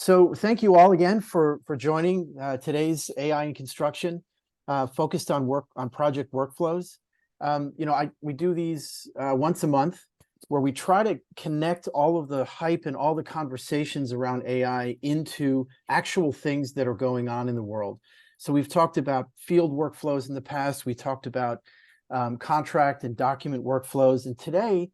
So thank you all again for joining today's AI in construction, focused on project workflows. We do these once a month where we try to connect all of the hype and all the conversations around AI into actual things that are going on in the world. So we've talked about field workflows in the past. We talked about contract and document workflows. And today,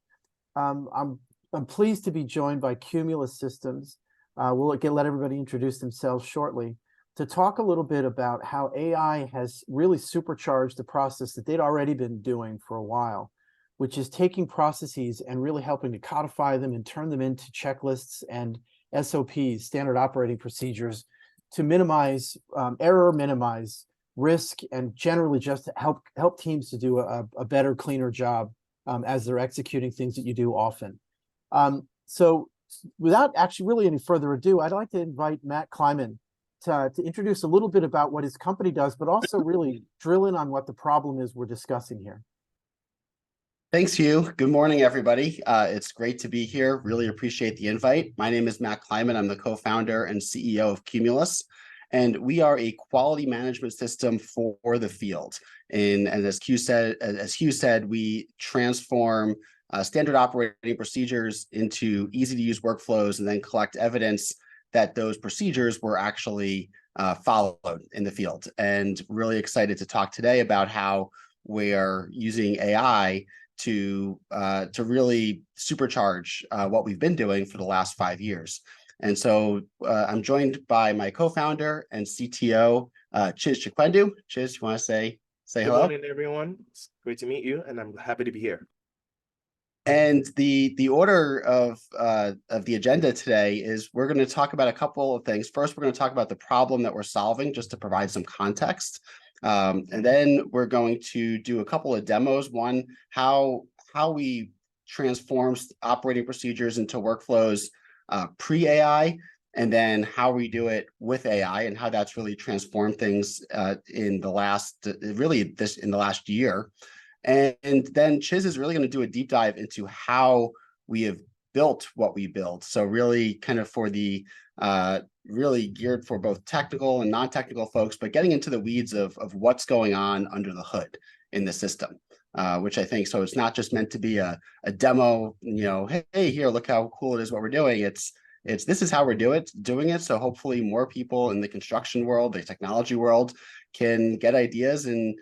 I'm pleased to be joined by Cumulus Systems. We'll let everybody introduce themselves shortly to talk a little bit about how AI has really supercharged the process that they'd already been doing for a while, which is taking processes and really helping to codify them and turn them into checklists and SOPs, standard operating procedures, to minimize error, minimize risk, and generally just help teams to do a better, cleaner job as they're executing things that you do often. So without actually really any further ado, I'd like to invite Matt Kleiman to introduce a little bit about what his company does, but also really drill in on what the problem is we're discussing here. Thanks, Hugh. Good morning, everybody. It's great to be here. Really appreciate the invite. My name is Matt Kleiman. I'm the co-founder and CEO of Cumulus, and we are a quality management system for the field. And as Hugh said, we transform standard operating procedures into easy-to-use workflows and then collect evidence that those procedures were actually followed in the field. And really excited to talk today about how we are using AI to really supercharge what we've been doing for the last 5 years. And so I'm joined by my co-founder and CTO, Chiz Chikwendu. Chiz, you want to say hello? Good morning, everyone. It's great to meet you, and I'm happy to be here. And the order of the agenda today is we're going to talk about a couple of things. First, we're going to talk about the problem that we're solving, just to provide some context. And then we're going to do a couple of demos. One, how we transform operating procedures into workflows pre-AI, and then how we do it with AI and how that's really transformed things in the last year. And then Chiz is really going to do a deep dive into how we have built what we built. So really kind of for the really geared for both technical and non-technical folks, but getting into the weeds of what's going on under the hood in the system, which I think, so it's not just meant to be a demo, hey, here, look how cool it is what we're doing. This is how we're doing it. So hopefully more people in the construction world, the technology world, can get ideas and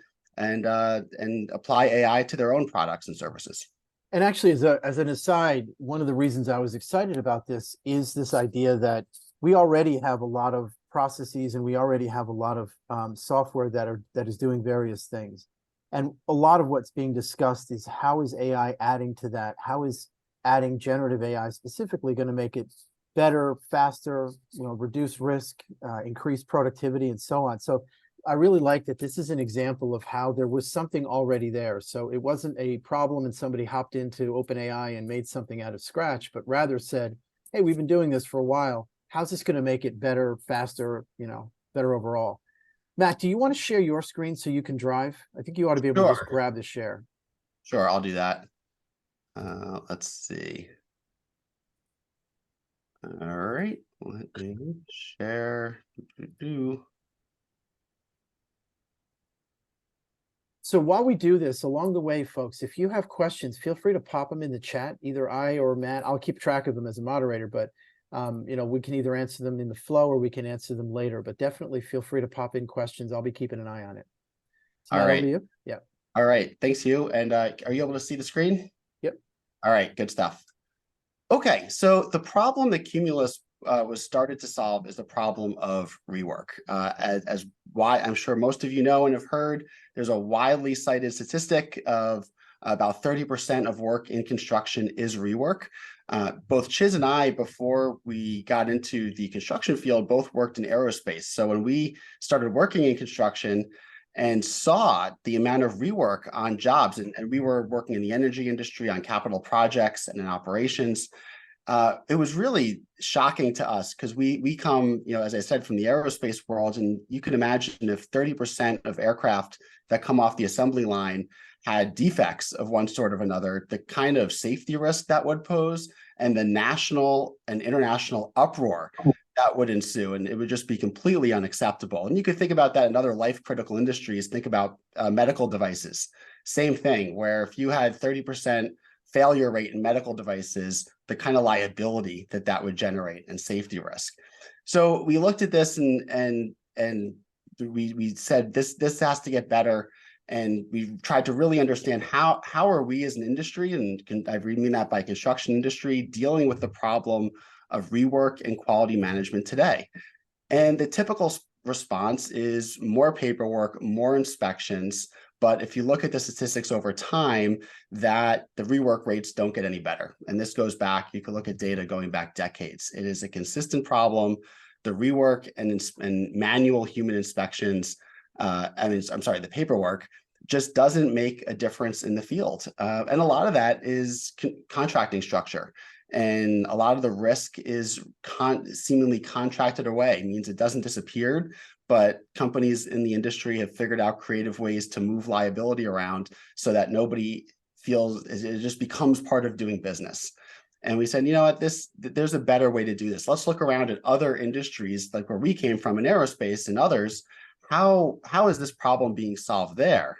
apply AI to their own products and services. And actually, as an aside, one of the reasons I was excited about this is this idea that we already have a lot of processes and we already have a lot of software that is doing various things. And a lot of what's being discussed is how is AI adding to that? How is adding generative AI specifically going to make it better, faster, reduce risk, increase productivity, and so on. So I really like that this is an example of how there was something already there. So it wasn't a problem and somebody hopped into OpenAI and made something out of scratch, but rather said, hey, we've been doing this for a while. How's this going to make it better, faster, better overall? Matt, do you want to share your screen so you can drive? I think you ought to be able to just grab the share. Sure, I'll do that. Let's see. All right, let me share. So while we do this, along the way, folks, if you have questions, feel free to pop them in the chat. Either I or Matt, I'll keep track of them as a moderator, but we can either answer them in the flow or we can answer them later. But definitely feel free to pop in questions. I'll be keeping an eye on it. So all right. Over to you. Yeah. All right. Thanks, Hugh. And are you able to see the screen? Yep. All right. Good stuff. Okay. So the problem that Cumulus was started to solve is the problem of rework. As why I'm sure most of you know and have heard, there's a widely cited statistic of about 30% of work in construction is rework. Both Chiz and I, before we got into the construction field, both worked in aerospace. So when we started working in construction and saw the amount of rework on jobs, and we were working in the energy industry on capital projects and in operations, it was really shocking to us because we come, as I said, from the aerospace world, and you can imagine if 30% of aircraft that come off the assembly line had defects of one sort or another, the kind of safety risk that would pose and the national and international uproar that would ensue, and it would just be completely unacceptable. And you could think about that in other life critical industries. Think about medical devices. Same thing, where if you had 30% failure rate in medical devices, the kind of liability that that would generate and safety risk. So we looked at this and we said this has to get better. And we tried to really understand how are we as an industry, and I mean that by construction industry, dealing with the problem of rework and quality management today. And the typical response is more paperwork, more inspections. But if you look at the statistics over time, that the rework rates don't get any better. And this goes back, you can look at data going back decades. It is a consistent problem. The rework and manual human inspections, the paperwork just doesn't make a difference in the field. And a lot of that is contracting structure. And a lot of the risk is seemingly contracted away. It means it doesn't disappear, but companies in the industry have figured out creative ways to move liability around so that nobody feels it just becomes part of doing business. And we said, you know what, there's a better way to do this. Let's look around at other industries, like where we came from in aerospace and others. How is this problem being solved there?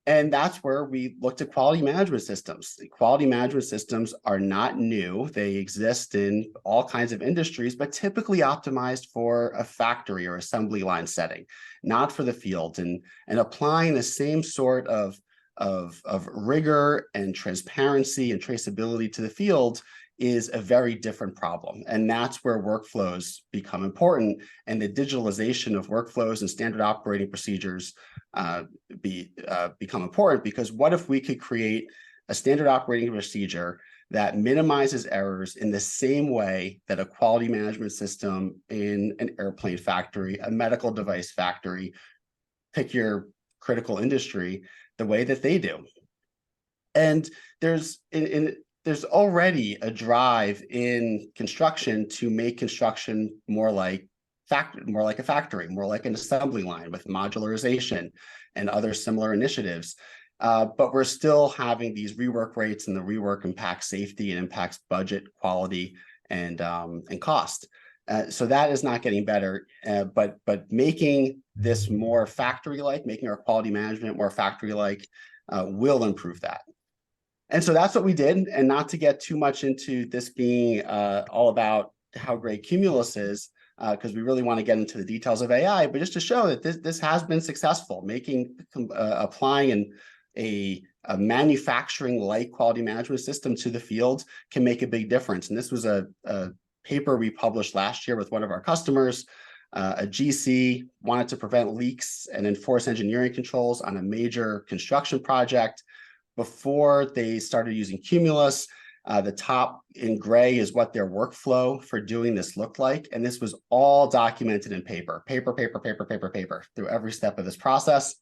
And that's where we looked at quality management systems. Quality management systems are not new. They exist in all kinds of industries, but typically optimized for a factory or assembly line setting, not for the field. And applying the same sort of rigor and transparency and traceability to the field is a very different problem. And that's where workflows become important, and the digitalization of workflows and standard operating procedures become important. Because what if we could create a standard operating procedure that minimizes errors in the same way that a quality management system in an airplane factory, a medical device factory, pick your critical industry, the way that they do? And there's already a drive in construction to make construction more like a factory, more like an assembly line with modularization and other similar initiatives. But we're still having these rework rates, and the rework impacts safety and impacts budget, quality, and cost. So that is not getting better. But making this more factory-like, making our quality management more factory-like, will improve that. And so that's what we did. And not to get too much into this being all about how great Cumulus is, because we really want to get into the details of AI, but just to show that this has been successful, applying a manufacturing-like quality management system to the field can make a big difference. And this was a paper we published last year with one of our customers. A GC wanted to prevent leaks and enforce engineering controls on a major construction project. Before they started using Cumulus, the top in gray is what their workflow for doing this looked like. And this was all documented in paper through every step of this process.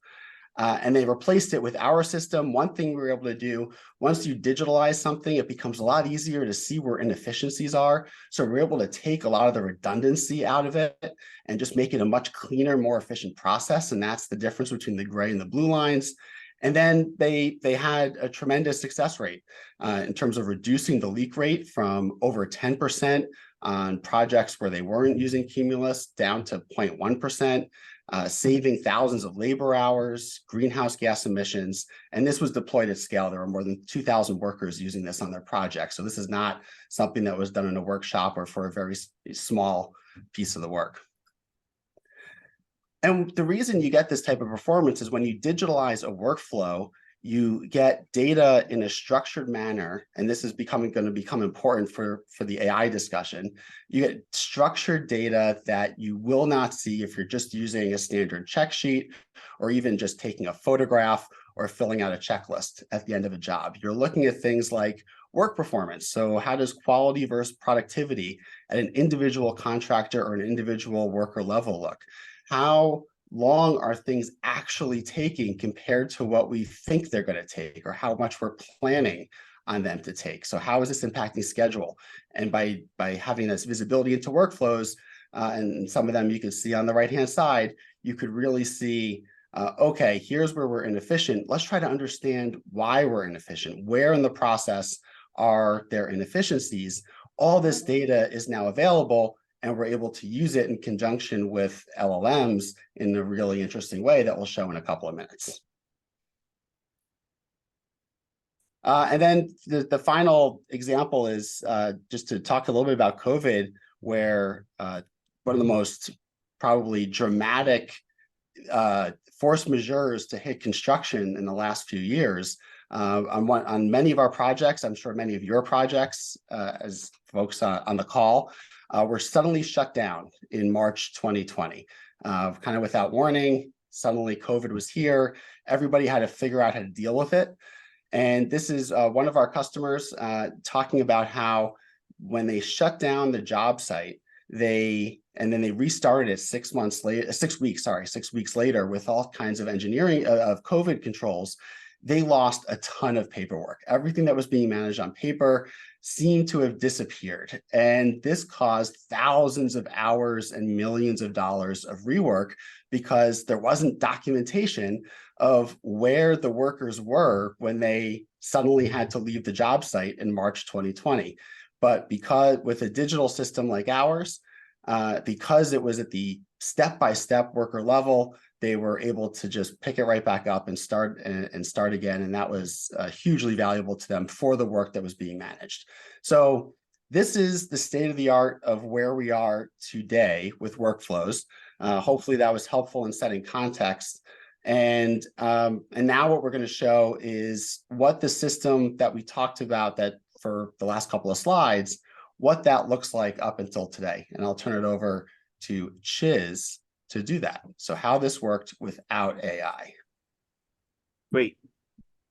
And they replaced it with our system. One thing we were able to do, once you digitalize something, it becomes a lot easier to see where inefficiencies are. So we're able to take a lot of the redundancy out of it and just make it a much cleaner, more efficient process. And that's the difference between the gray and the blue lines. And then they had a tremendous success rate in terms of reducing the leak rate from over 10% on projects where they weren't using Cumulus down to 0.1%, saving thousands of labor hours, greenhouse gas emissions. And this was deployed at scale. There were more than 2,000 workers using this on their project. So this is not something that was done in a workshop or for a very small piece of the work. And the reason you get this type of performance is when you digitalize a workflow, you get data in a structured manner, and this is going to become important for the AI discussion. You get structured data that you will not see if you're just using a standard check sheet or even just taking a photograph or filling out a checklist at the end of a job. You're looking at things like work performance. So how does quality versus productivity at an individual contractor or an individual worker level look? How long are things actually taking compared to what we think they're going to take, or how much we're planning on them to take? So how is this impacting schedule? And by having this visibility into workflows, and some of them you can see on the right-hand side, you could really see, okay, here's where we're inefficient. Let's try to understand why we're inefficient. Where in the process are there inefficiencies? All this data is now available, and we're able to use it in conjunction with LLMs in a really interesting way that we'll show in a couple of minutes. And then the final example is just to talk a little bit about COVID, where one of the most probably dramatic force majeures to hit construction in the last few years. On many of our projects, I'm sure many of your projects, as folks on the call, were suddenly shut down in March 2020, kind of without warning. Suddenly COVID was here. Everybody had to figure out how to deal with it. And this is one of our customers talking about how when they shut down the job site, then they restarted it 6 weeks later with all kinds of engineering of COVID controls. They lost a ton of paperwork. Everything that was being managed on paper seemed to have disappeared. And this caused thousands of hours and millions of dollars of rework because there wasn't documentation of where the workers were when they suddenly had to leave the job site in March 2020. But because with a digital system like ours, because it was at the step-by-step worker level, they were able to just pick it right back up and start again. And that was hugely valuable to them for the work that was being managed. So this is the state of the art of where we are today with workflows. Hopefully that was helpful in setting context. And now what we're going to show is what the system that we talked about that for the last couple of slides, what that looks like up until today. And I'll turn it over to Chiz to do that. So how this worked without AI. Great.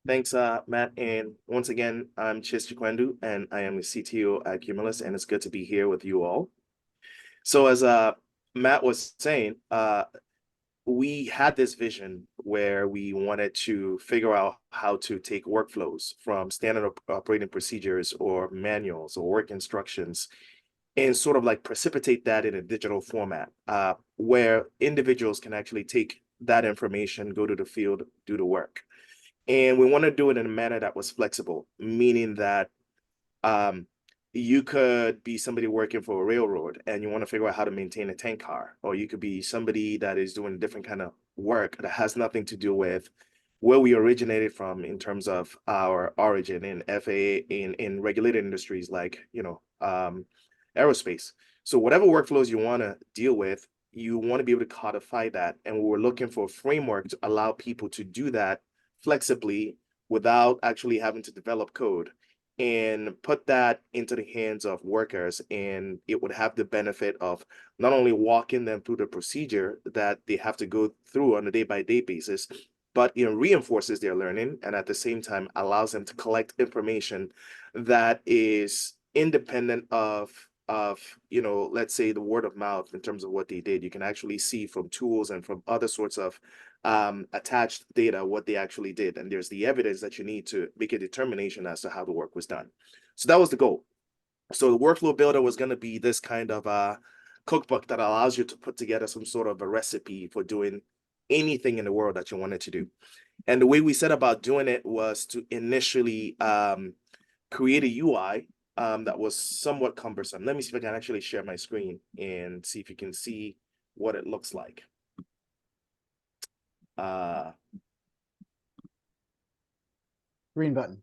Thanks, Matt. And once again, I'm Chiz Chikwendu, and I am the CTO at Cumulus, and it's good to be here with you all. So as Matt was saying, we had this vision where we wanted to figure out how to take workflows from standard operating procedures or manuals or work instructions and sort of like precipitate that in a digital format where individuals can actually take that information, go to the field, do the work. And we want to do it in a manner that was flexible, meaning that you could be somebody working for a railroad and you want to figure out how to maintain a tank car, or you could be somebody that is doing a different kind of work that has nothing to do with where we originated from in terms of our origin in FAA in regulated industries like, aerospace. So whatever workflows you want to deal with, you want to be able to codify that. And we're looking for a framework to allow people to do that flexibly without actually having to develop code, and put that into the hands of workers. And it would have the benefit of not only walking them through the procedure that they have to go through on a day-by-day basis, but it reinforces their learning and at the same time allows them to collect information that is independent of let's say the word of mouth in terms of what they did. You can actually see from tools and from other sorts of attached data what they actually did, and there's the evidence that you need to make a determination as to how the work was done. So that was the goal. So the workflow builder was going to be this kind of cookbook that allows you to put together some sort of a recipe for doing anything in the world that you wanted to do. And the way we set about doing it was to initially create a UI that was somewhat cumbersome. Let me see if I can actually share my screen and see if you can see what it looks like. Green button.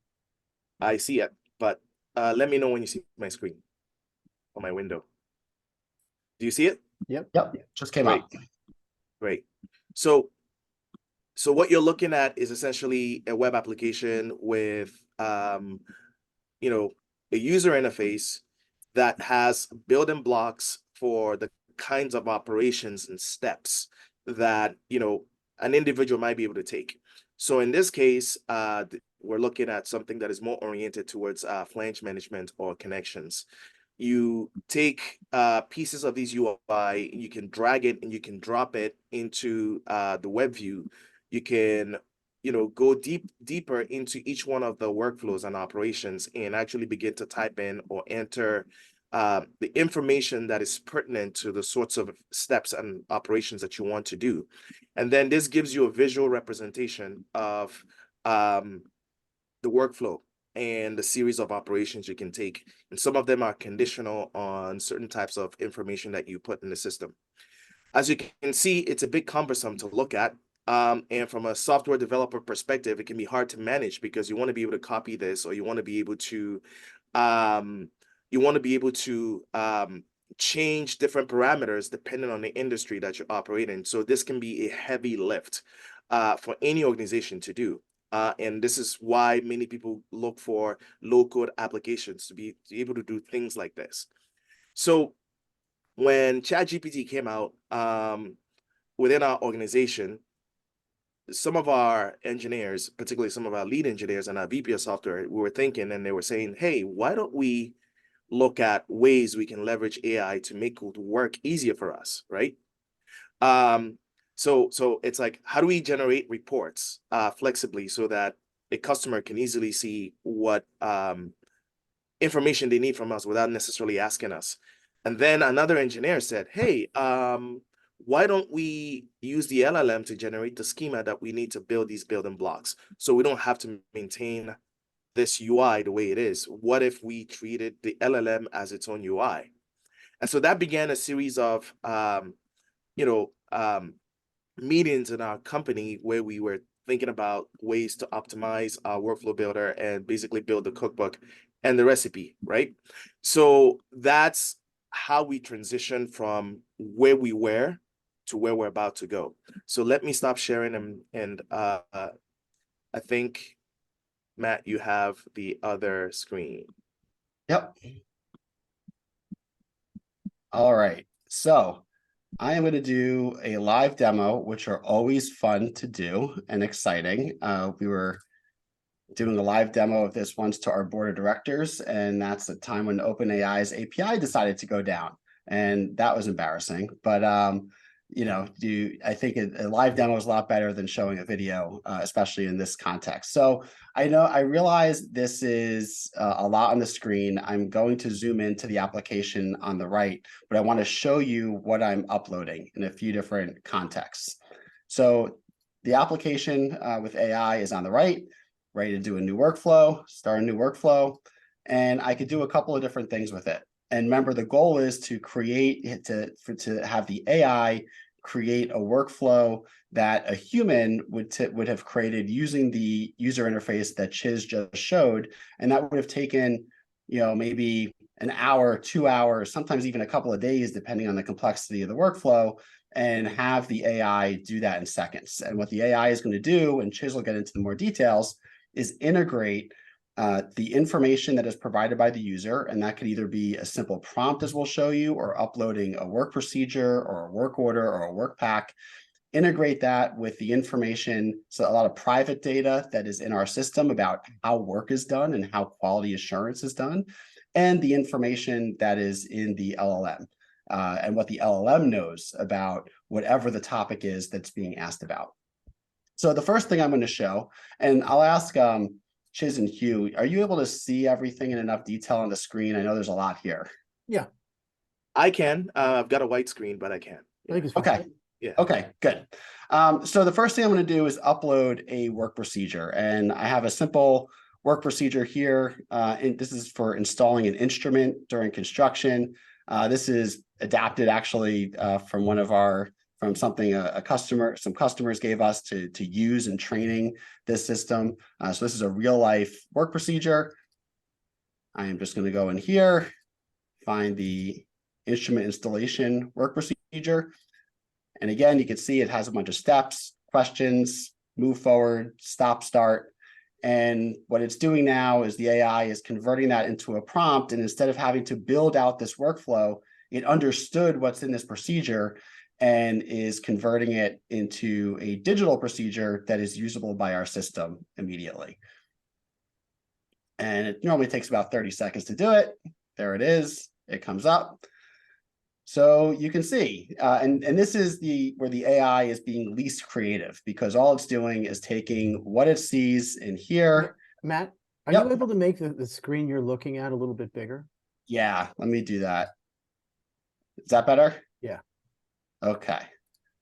I see it, but let me know when you see my screen on my window. Do you see it? Yep. Just came up. Great. So what you're looking at is essentially a web application with a user interface that has building blocks for the kinds of operations and steps that an individual might be able to take. So in this case, we're looking at something that is more oriented towards flange management or connections. You take pieces of these UI, you can drag it and you can drop it into the web view. You can go deeper into each one of the workflows and operations and actually begin to type in or enter the information that is pertinent to the sorts of steps and operations that you want to do. And then this gives you a visual representation of the workflow. and the series of operations you can take. And some of them are conditional on certain types of information that you put in the system. As you can see, it's a bit cumbersome to look at. And from a software developer perspective, it can be hard to manage because you want to be able to copy this, or you want to be able to change different parameters depending on the industry that you operate in. So this can be a heavy lift for any organization to do. And this is why many people look for low-code applications to be able to do things like this. So when ChatGPT came out, within our organization, some of our engineers, particularly some of our lead engineers and our VP of software, we were thinking, and they were saying, hey, why don't we look at ways we can leverage AI to make it work easier for us, right? So it's like, how do we generate reports flexibly so that a customer can easily see what information they need from us without necessarily asking us? And then another engineer said, hey, why don't we use the LLM to generate the schema that we need to build these building blocks so we don't have to maintain this UI the way it is? What if we treated the LLM as its own UI? And so that began a series of meetings in our company where we were thinking about ways to optimize our workflow builder and basically build the cookbook and the recipe, right? So that's how we transition from where we were to where we're about to go. So let me stop sharing, and I think, Matt, you have the other screen. Yep. All right. So I am going to do a live demo, which are always fun to do and exciting. We were doing a live demo of this once to our board of directors, and that's the time when OpenAI's API decided to go down, and that was embarrassing. But I think a live demo is a lot better than showing a video, especially in this context. So I realize this is a lot on the screen. I'm going to zoom into the application on the right, but I want to show you what I'm uploading in a few different contexts. So the application with AI is on the right, ready to do a new workflow, start a new workflow, and I could do a couple of different things with it. And remember, the goal is to to have the AI create a workflow that a human would have created using the user interface that Chiz just showed, and that would have taken, maybe an hour, 2 hours, sometimes even a couple of days, depending on the complexity of the workflow, and have the AI do that in seconds. And what the AI is going to do, and Chiz will get into the more details, is integrate the information that is provided by the user, and that could either be a simple prompt, as we'll show you, or uploading a work procedure or a work order or a work pack. Integrate that with the information, so a lot of private data that is in our system about how work is done and how quality assurance is done, and the information that is in the LLM and what the LLM knows about whatever the topic is that's being asked about. So the first thing I'm going to show, and I'll ask Chiz and Hugh, are you able to see everything in enough detail on the screen? I know there's a lot here. Yeah, I can. I've got a white screen, but I can. I think it's fine. Okay. Yeah. Okay, good. So the first thing I'm going to do is upload a work procedure, and I have a simple work procedure here. And this is for installing an instrument during construction. This is adapted actually from something some customers gave us to use in training this system. So this is a real life work procedure. I am just going to go in here, find the instrument installation work procedure. And again, you can see it has a bunch of steps, questions, move forward, stop, start. And what it's doing now is the AI is converting that into a prompt. And instead of having to build out this workflow, it understood what's in this procedure and is converting it into a digital procedure that is usable by our system immediately. And it normally takes about 30 seconds to do it. There it is. It comes up. So you can see, and this is where the AI is being least creative, because all it's doing is taking what it sees in here. Matt, are Yep. you able to make the screen you're looking at a little bit bigger? Yeah, let me do that. Is that better? Yeah. Okay.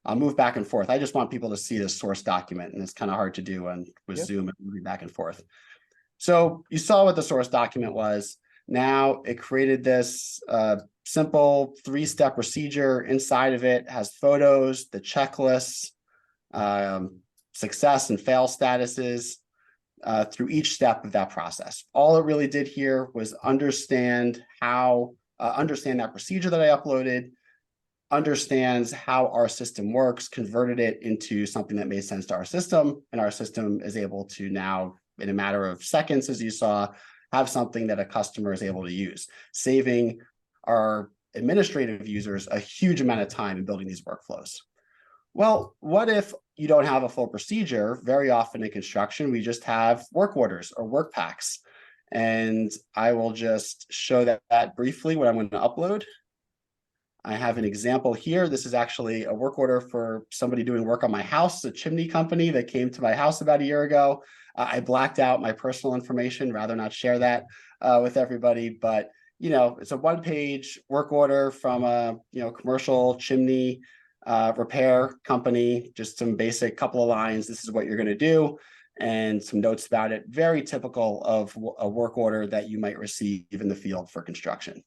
I'll move back and forth. I just want people to see the source document, and it's kind of hard to do with Yep. Zoom and moving back and forth. So you saw what the source document was. Now it created this simple 3-step procedure. Inside of it has photos, the checklists, success and fail statuses through each step of that process. All it really did here was understand that procedure that I uploaded, understands how our system works, converted it into something that made sense to our system, and our system is able to now, in a matter of seconds, as you saw, have something that a customer is able to use, saving our administrative users a huge amount of time in building these workflows. Well, what if you don't have a full procedure? Very often in construction, we just have work orders or work packs. And I will just show that briefly what I'm going to upload. I have an example here. This is actually a work order for somebody doing work on my house, a chimney company that came to my house about a year ago. I blacked out my personal information, rather not share that with everybody, but it's a 1-page work order from a commercial chimney repair company, just some basic couple of lines. This is what you're going to do, and some notes about it. Very typical of a work order that you might receive in the field for construction.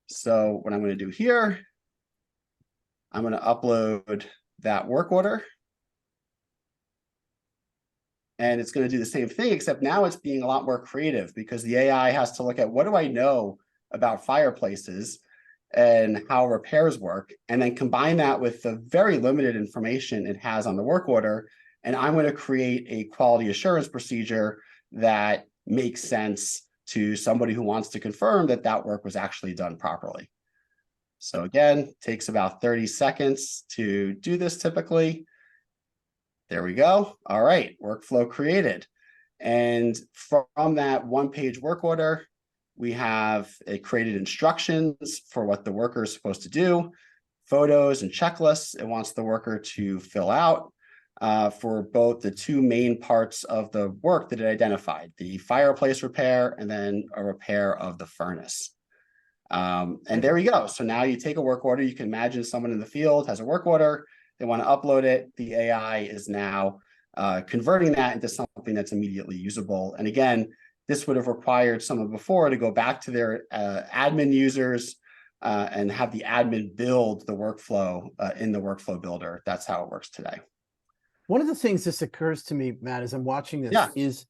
So what I'm going to do here, I'm going to upload that work order. And it's going to do the same thing, except now it's being a lot more creative, because the AI has to look at, what do I know about fireplaces and how repairs work, and then combine that with the very limited information it has on the work order. And I'm going to create a quality assurance procedure that makes sense to somebody who wants to confirm that that work was actually done properly. So again, takes about 30 seconds to do this typically. There we go. All right, workflow created. And from that 1-page work order, we have created instructions for what the worker is supposed to do, photos and checklists it wants the worker to fill out for both the 2 main parts of the work that it identified, the fireplace repair and then a repair of the furnace. And there we go. So now you take a work order. You can imagine someone in the field has a work order. They want to upload it. The AI is now converting that into something that's immediately usable. And again, this would have required someone before to go back to their admin users and have the admin build the workflow in the workflow builder. That's how it works today. One of the things this occurs to me, Matt, as I'm watching this, Yeah. is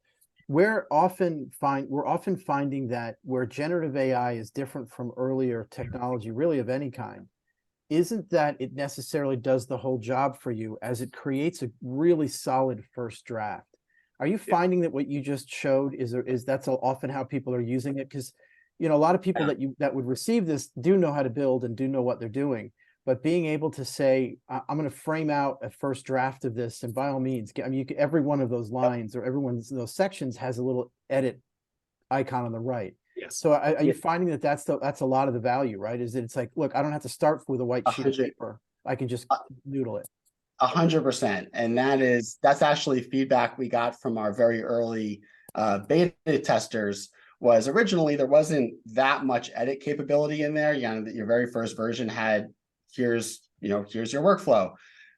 we're often finding that where generative AI is different from earlier technology, really of any kind, isn't that it necessarily does the whole job for you, as it creates a really solid first draft. Are you finding that what you just showed is that's often how people are using it? Because a lot of people that would receive this do know how to build and do know what they're doing, but being able to say, I'm going to frame out a first draft of this, and by all means, every one of those lines or every one of those sections has a little edit icon on the right. Yes. So are you finding that that's a lot of the value, right? Is that it's like, look, I don't have to start with a white sheet of paper. I can just noodle it. 100%. And that's actually feedback we got from our very early beta testers. Was originally there wasn't that much edit capability in there. Your very first version had, here's your workflow.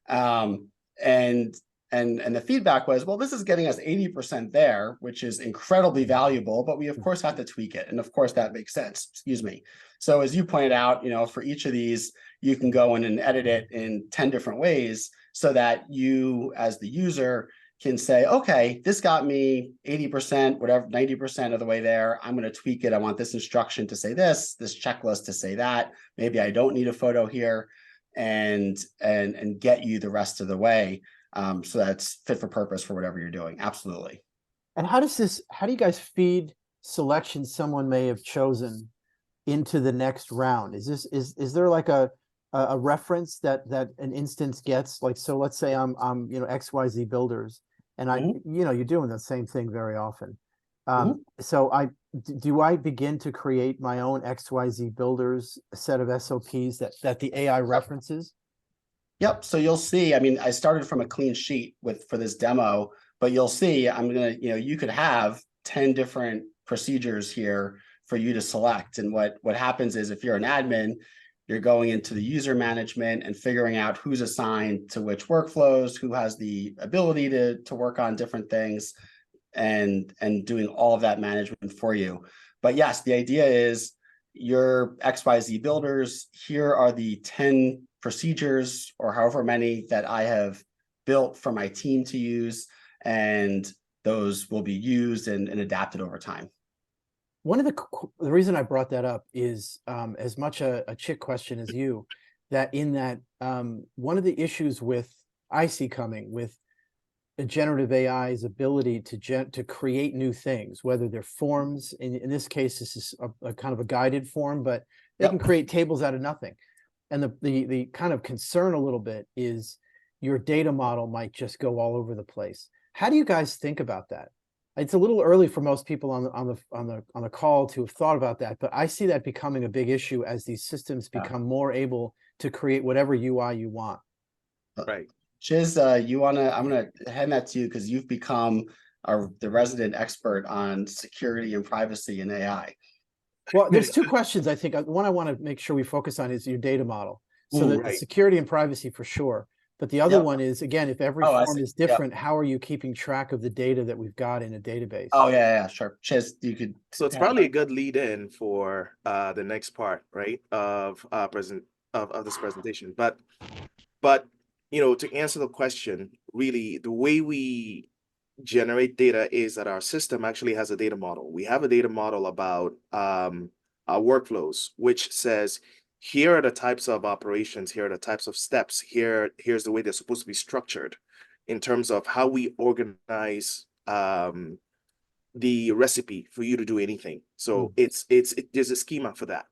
And the feedback was, well, this is getting us 80% there, which is incredibly valuable, but we of course have to tweak it. And of course that makes sense, excuse me. So as you pointed out, for each of these, you can go in and edit it in 10 different ways so that you as the user can say, okay, this got me 80%, whatever, 90% of the way there. I'm going to tweak it. I want this instruction to say this checklist to say that. Maybe I don't need a photo here, and get you the rest of the way. So that's fit for purpose for whatever you're doing. Absolutely. And how do you guys feed selections someone may have chosen into the next round? Is there like a reference that an instance gets? Like, so let's say I'm XYZ builders, and you're doing the same thing very often. So do I begin to create my own XYZ builders set of SOPs that the AI references? Yep. So you'll see, I started from a clean sheet for this demo, but you'll see, you could have 10 different procedures here for you to select. And what happens is, if you're an admin, you're going into the user management and figuring out who's assigned to which workflows, who has the ability to work on different things. and doing all of that management for you. But yes, the idea is your XYZ builders, here are the 10 procedures or however many that I have built for my team to use, and those will be used and adapted over time. One of the reason I brought that up is as much a chick question as you, that in that one of the issues I see coming with a generative AI's ability to create new things, whether they're forms, in this case, this is a kind of a guided form, but they can create tables out of nothing. And the kind of concern a little bit is your data model might just go all over the place. How do you guys think about that? It's a little early for most people on the call to have thought about that, but I see that becoming a big issue as these systems become more able to create whatever UI you want. Right. Chiz, I'm gonna hand that to you because you've become the resident expert on security and privacy in AI. Well, there's two questions I think. One I want to make sure we focus on is your data model. So the right. security and privacy for sure. But the other one is, again, if every form is different, how are you keeping track of the data that we've got in a database? Oh, yeah, sure. Chiz, you could. So it's probably a good lead in for the next part, right, of this presentation. But you know, to answer the question, really, the way we generate data is that our system actually has a data model. We have a data model about our workflows, which says, here are the types of operations, here are the types of steps, here's the way they're supposed to be structured in terms of how we organize the recipe for you to do anything. So there's a schema for that.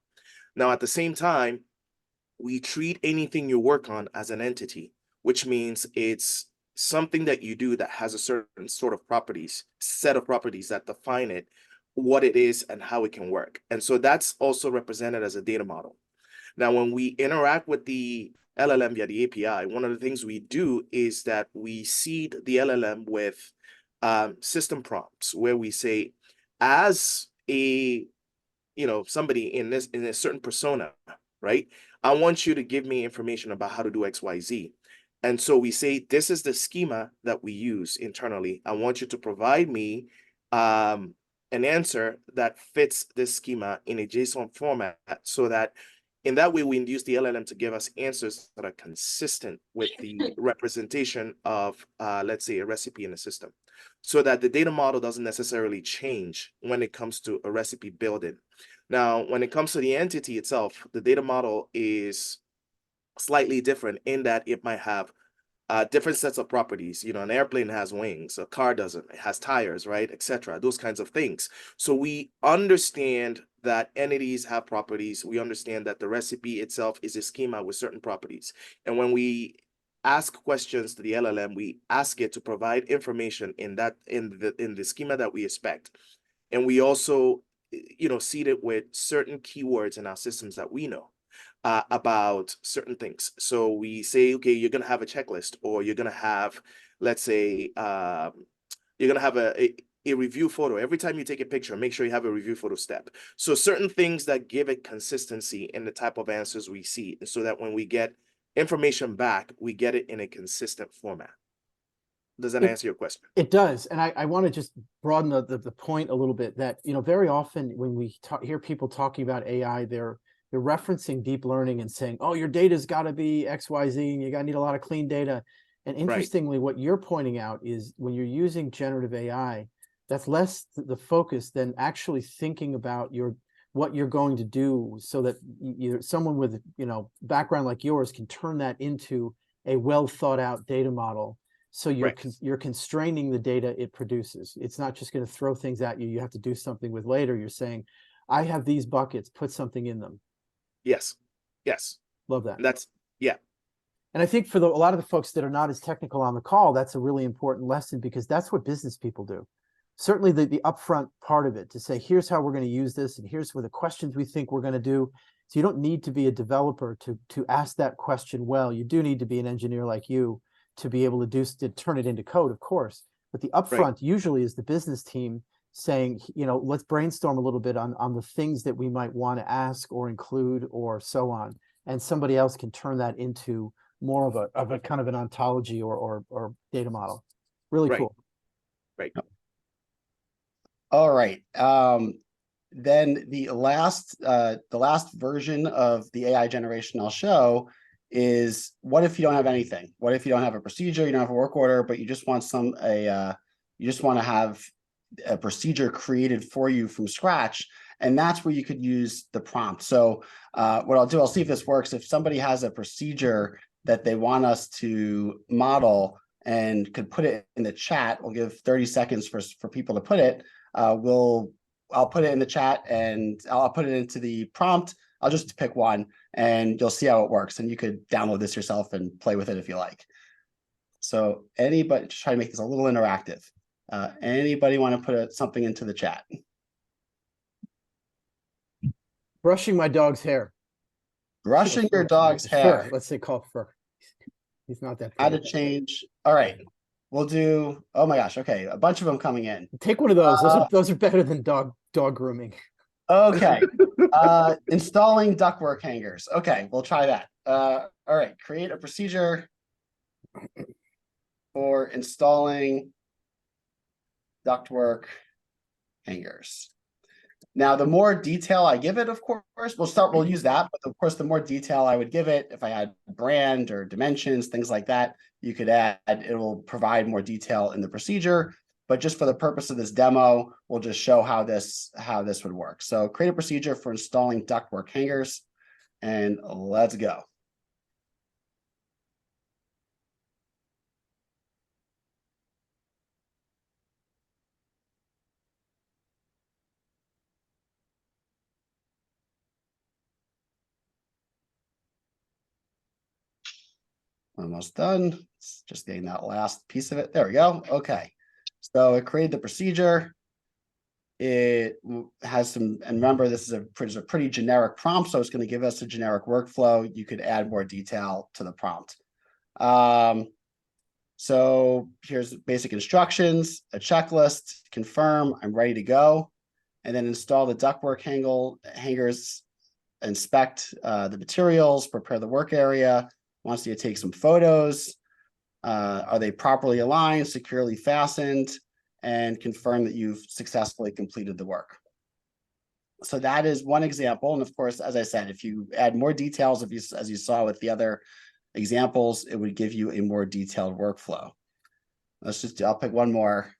Now, at the same time, we treat anything you work on as an entity, which means it's something that you do that has a certain sort of set of properties that define it, what it is and how it can work. And so that's also represented as a data model. Now, when we interact with the LLM via the API, one of the things we do is that we seed the LLM with system prompts where we say, as somebody in a certain persona, right? I want you to give me information about how to do XYZ. And so we say, this is the schema that we use internally. I want you to provide me an answer that fits this schema in a JSON format, so that in that way, we induce the LLM to give us answers that are consistent with the representation of, let's say, a recipe in the system, so that the data model doesn't necessarily change when it comes to a recipe building. Now, when it comes to the entity itself, the data model is slightly different in that it might have different sets of properties. You know, an airplane has wings, a car doesn't, it has tires, right, etc. Those kinds of things. So we understand that entities have properties. We understand that the recipe itself is a schema with certain properties. And when we ask questions to the LLM, we ask it to provide information in the schema that we expect. And we also, seed it with certain keywords in our systems that we know about certain things. So we say, okay, you're going to have a checklist, or you're going to have, let's say, you're going to have a review photo. Every time you take a picture, make sure you have a review photo step. So certain things that give it consistency in the type of answers we see, so that when we get information back, we get it in a consistent format. Does that answer your question? It does. And I want to just broaden the point a little bit, that, very often when we hear people talking about AI, they're referencing deep learning and saying, oh, your data's got to be XYZ and you got to need a lot of clean data. And interestingly, what you're pointing out is when you're using generative AI, that's less the focus than actually thinking about what you're going to do, so that someone with background like yours can turn that into a well thought out data model. So you're constraining the data it produces. It's not just going to throw things at you have to do something with later. You're saying, I have these buckets, put something in them. Yes. Love that. And I think for a lot of the folks that are not as technical on the call, that's a really important lesson, because that's what business people do. Certainly the upfront part of it, to say, here's how we're going to use this, and here's what the questions we think we're going to do. So you don't need to be a developer to ask that question well. You do need to be an engineer like you to be able to turn it into code, of course. But the upfront usually is the business team saying, let's brainstorm a little bit on the things that we might want to ask or include or so on. And somebody else can turn that into more of a kind of an ontology or data model. Really cool. Right. All right. Then the last version of the AI generation I'll show is, what if you don't have anything? What if you don't have a procedure, you don't have a work order, but you just want you just want to have a procedure created for you from scratch, and that's where you could use the prompt. So what I'll do, I'll see if this works. If somebody has a procedure that they want us to model and could put it in the chat, we'll give 30 seconds for people to put it. I'll put it in the chat and I'll put it into the prompt. I'll just pick one and you'll see how it works. And you could download this yourself and play with it if you like. So anybody, just try to make this a little interactive. Anybody want to put something into the chat? Brushing my dog's hair. Brushing your dog's hair. Fur. Let's say call fur. He's not that. How to change. All right. We'll do, oh my gosh. Okay. A bunch of them coming in. Take one of those. Those are better than dog grooming. Okay. Installing ductwork hangers. Okay. We'll try that. All right. Create a procedure for installing ductwork hangers. Now, the more detail I give it, of course, we'll use that. But of course, the more detail I would give it, if I had brand or dimensions, things like that, you could add, it will provide more detail in the procedure. But just for the purpose of this demo, we'll just show how this would work. So create a procedure for installing ductwork hangers, and let's go. Almost done. It's just getting that last piece of it. There we go. Okay. So it created the procedure. It has some, and remember, this is a pretty generic prompt, so it's going to give us a generic workflow. You could add more detail to the prompt. So here's basic instructions, a checklist, confirm, I'm ready to go, and then install the ductwork hangers, inspect the materials, prepare the work area, wants you to take some photos. Are they properly aligned, securely fastened, and confirm that you've successfully completed the work. So that is one example. And of course, as I said, if you add more details, as you saw with the other examples, it would give you a more detailed workflow. I'll pick one more.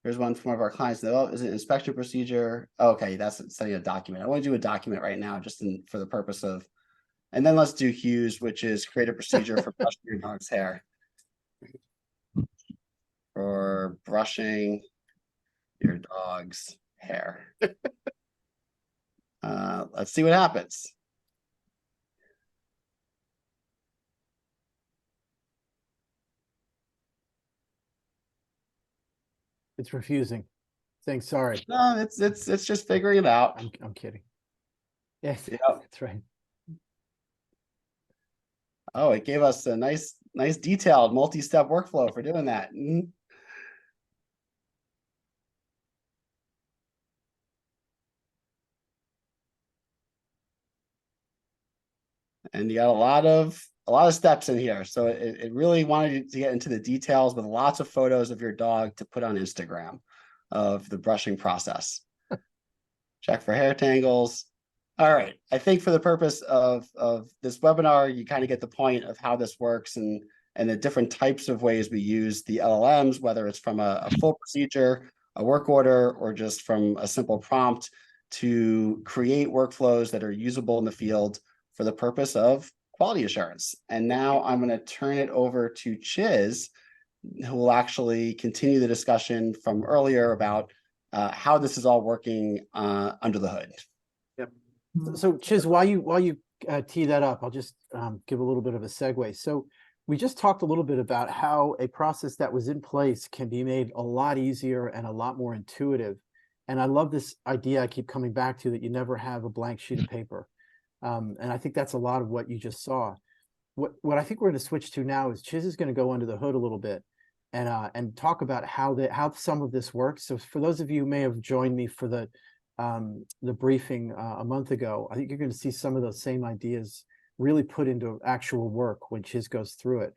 Here's one from one of our clients. Oh, is it inspection procedure? Okay, that's setting a document. I want to do a document right now, just for the purpose of, and then let's do Hughes, which is create a procedure for brushing your dog's hair. For brushing your dog's hair. Let's see what happens. It's refusing, saying sorry. No, it's just figuring it out. I'm kidding. Yes, Yep. that's right. Oh, it gave us a nice detailed multi-step workflow for doing that. And you got a lot of steps in here. So it really wanted you to get into the details with lots of photos of your dog to put on Instagram of the brushing process. Check for hair tangles. All right. I think for the purpose of this webinar, you kind of get the point of how this works and the different types of ways we use the LLMs, whether it's from a full procedure, a work order, or just from a simple prompt to create workflows that are usable in the field for the purpose of quality assurance. And now I'm going to turn it over to Chiz, who will actually continue the discussion from earlier about how this is all working under the hood. Yep. So Chiz, while you tee that up, I'll just give a little bit of a segue. So we just talked a little bit about how a process that was in place can be made a lot easier and a lot more intuitive. And I love this idea I keep coming back to, that you never have a blank sheet of paper. And I think that's a lot of what you just saw. What I think we're going to switch to now is Chiz is going to go under the hood a little bit and talk about how some of this works. So for those of you who may have joined me for the the briefing a month ago, I think you're going to see some of those same ideas really put into actual work when Chiz goes through it.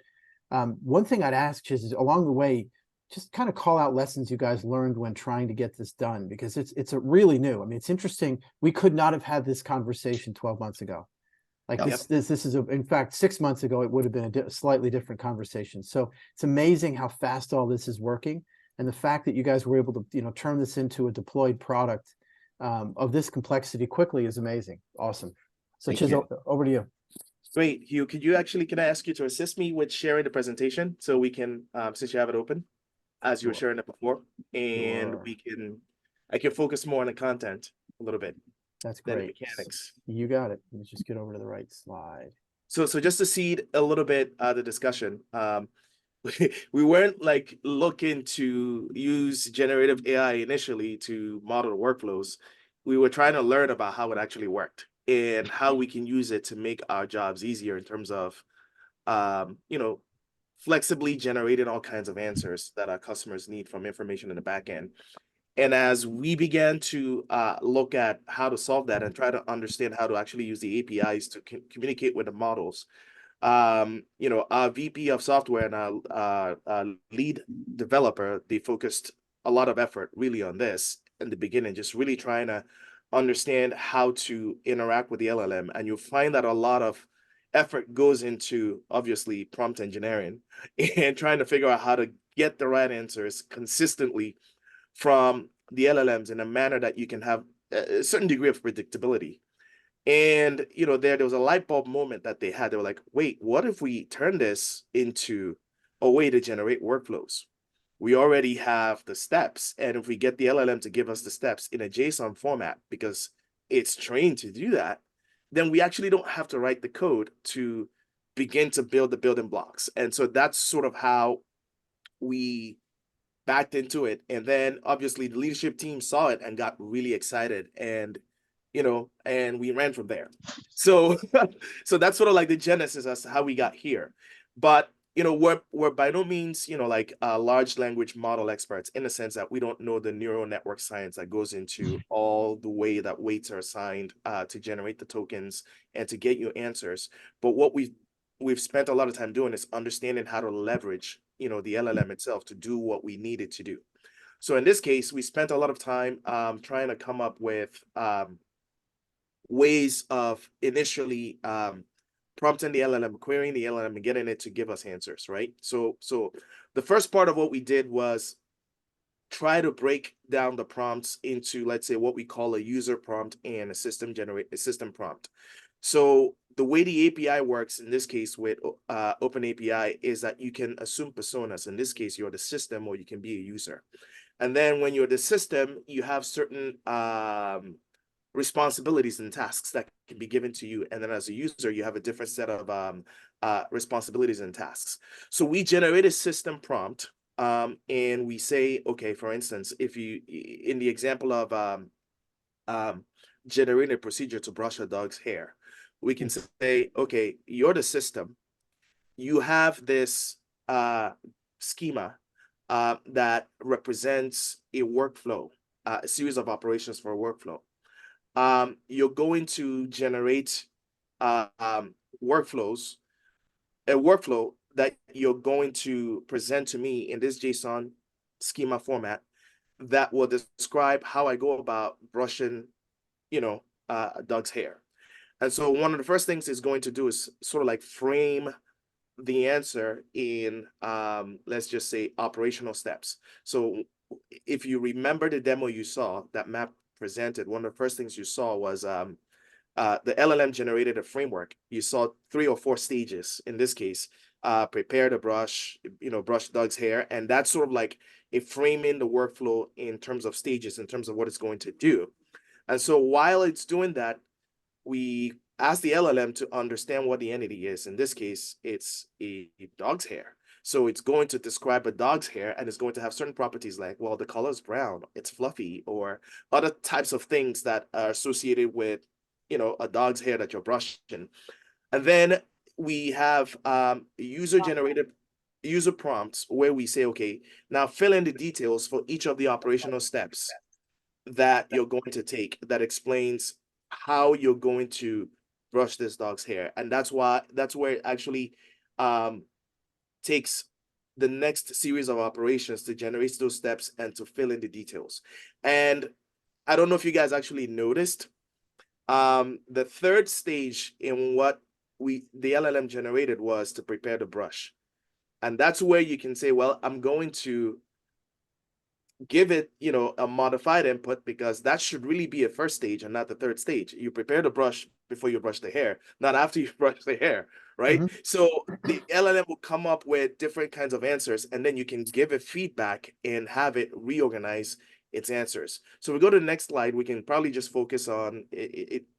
One thing I'd ask Chiz is along the way, just kind of call out lessons you guys learned when trying to get this done, because it's a really new. I mean, it's interesting. We could not have had this conversation 12 months ago. Like Yep. this is in fact, 6 months ago, it would have been a slightly different conversation. So it's amazing how fast all this is working. And the fact that you guys were able to, turn this into a deployed product of this complexity quickly is amazing. Awesome. So Thank Chiz, you. over to you. Great, Hugh. Can I ask you to assist me with sharing the presentation so we can, since you have it open, as you were Sure. sharing it before, and Sure. I can focus more on the content a little bit That's than the great. mechanics. You got it. Let's just get over to the right slide. So just to seed a little bit the discussion, we weren't like looking to use generative AI initially to model the workflows. We were trying to learn about how it actually worked and how we can use it to make our jobs easier in terms of, flexibly generating all kinds of answers that our customers need from information in the back end. And as we began to look at how to solve that and try to understand how to actually use the APIs to communicate with the models, our VP of software and our lead developer, they focused a lot of effort really on this in the beginning, just really trying to understand how to interact with the LLM. And you'll find that a lot of effort goes into obviously prompt engineering and trying to figure out how to get the right answers consistently from the LLMs in a manner that you can have a certain degree of predictability. And there was a light bulb moment that they had. They were like, wait, what if we turn this into a way to generate workflows? We already have the steps. And if we get the LLM to give us the steps in a JSON format, because it's trained to do that, then we actually don't have to write the code to begin to build the building blocks. And so that's sort of how we backed into it. And then obviously the leadership team saw it and got really excited, and and we ran from there. So so that's sort of like the genesis as to how we got here. But we're by no means like large language model experts, in the sense that we don't know the neural network science that goes into all the way that weights are assigned to generate the tokens and to get you answers. But what we've spent a lot of time doing is understanding how to leverage the LLM itself to do what we needed to do. So in this case, we spent a lot of time trying to come up with ways of initially prompting the LLM, querying the LLM, and getting it to give us answers, right? So the first part of what we did was try to break down the prompts into, let's say, what we call a user prompt and a system prompt. So the way the API works in this case with OpenAPI is that you can assume personas. In this case, you're the system or you can be a user. And then when you're the system, you have certain responsibilities and tasks that can be given to you. And then as a user, you have a different set of responsibilities and tasks. So we generate a system prompt and we say, okay, for instance, if you, in the example of generating a procedure to brush a dog's hair, we can say, okay, you're the system. You have this schema that represents a workflow, a series of operations for a workflow. You're going to generate workflows, a workflow that you're going to present to me in this JSON schema format that will describe how I go about brushing, a dog's hair. And so one of the first things it's going to do is sort of like frame the answer in, let's just say, operational steps. So if you remember the demo you saw that Matt presented, one of the first things you saw was the LLM generated a framework. You saw 3 or 4 stages in this case. Prepare to brush, brush dog's hair. And that's sort of like a framing the workflow in terms of stages, in terms of what it's going to do. And so while it's doing that, we ask the LLM to understand what the entity is. In this case, it's a dog's hair. So it's going to describe a dog's hair, and it's going to have certain properties like, well, the color is brown, it's fluffy, or other types of things that are associated with, a dog's hair that you're brushing. And then we have user-generated user prompts where we say, okay, now fill in the details for each of the operational steps that you're going to take that explains how you're going to brush this dog's hair. And that's where it actually takes the next series of operations to generate those steps and to fill in the details. And I don't know if you guys actually noticed, the third stage in what the LLM generated was to prepare the brush. And that's where you can say, well, I'm going to give it, a modified input, because that should really be a first stage and not the third stage. You prepare the brush before you brush the hair, not after you brush the hair, right? Mhm. So the LLM will come up with different kinds of answers, and then you can give it feedback and have it reorganize its answers. So we go to the next slide. We can probably just focus on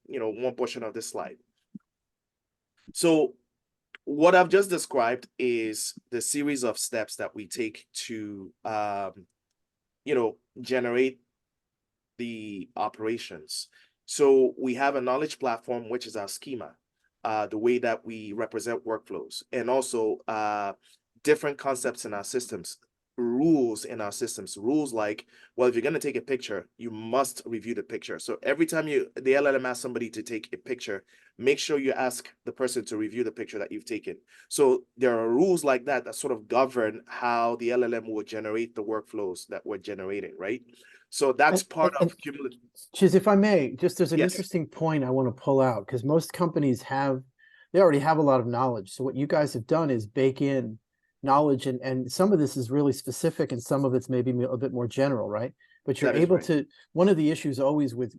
one portion of this slide. So what I've just described is the series of steps that we take to generate the operations. So we have a knowledge platform, which is our schema, the way that we represent workflows, and also different concepts in our systems, rules in our systems, rules like, well, if you're going to take a picture, you must review the picture. So every time the LLM asks somebody to take a picture, make sure you ask the person to review the picture that you've taken. So there are rules like that sort of govern how the LLM will generate the workflows that we're generating, right? So that's part And of cumulative. Chiz, if I may, just there's an Yes. interesting point I want to pull out, because most companies they already have a lot of knowledge. So what you guys have done is bake in knowledge, and some of this is really specific and some of it's maybe a bit more general, right? But you're That is able right. to, one of the issues always with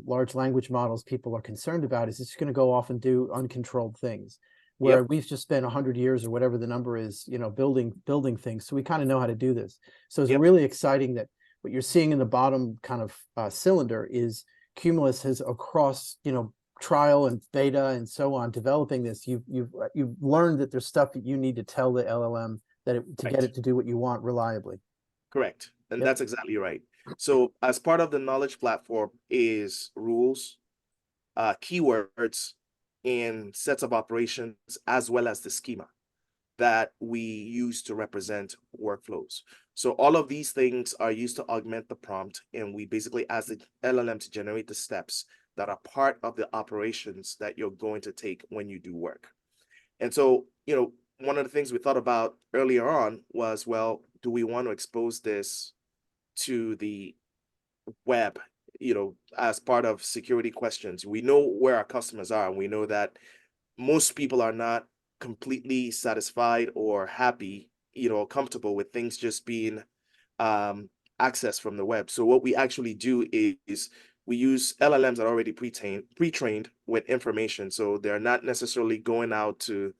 large language models people are concerned about is it's going to go off and do uncontrolled things, where Yep. we've just spent 100 years or whatever the number is, building things. So we kind of know how to do this. So it's Yep. really exciting that what you're seeing in the bottom kind of cylinder is Cumulus has, across trial and beta and so on, developing this. You've learned that there's stuff that you need to tell the LLM to Right. get it to do what you want reliably. Correct. And Yep. that's exactly right. So as part of the knowledge platform is rules, keywords, and sets of operations, as well as the schema that we use to represent workflows. So all of these things are used to augment the prompt, and we basically ask the LLM to generate the steps that are part of the operations that you're going to take when you do work. And so, one of the things we thought about earlier on was, well, do we want to expose this to the web, as part of security questions? We know where our customers are, and we know that most people are not completely satisfied or happy, comfortable with things just being accessed from the web. So what we actually do is we use LLMs that are already pre-trained with information. So they're not necessarily going out to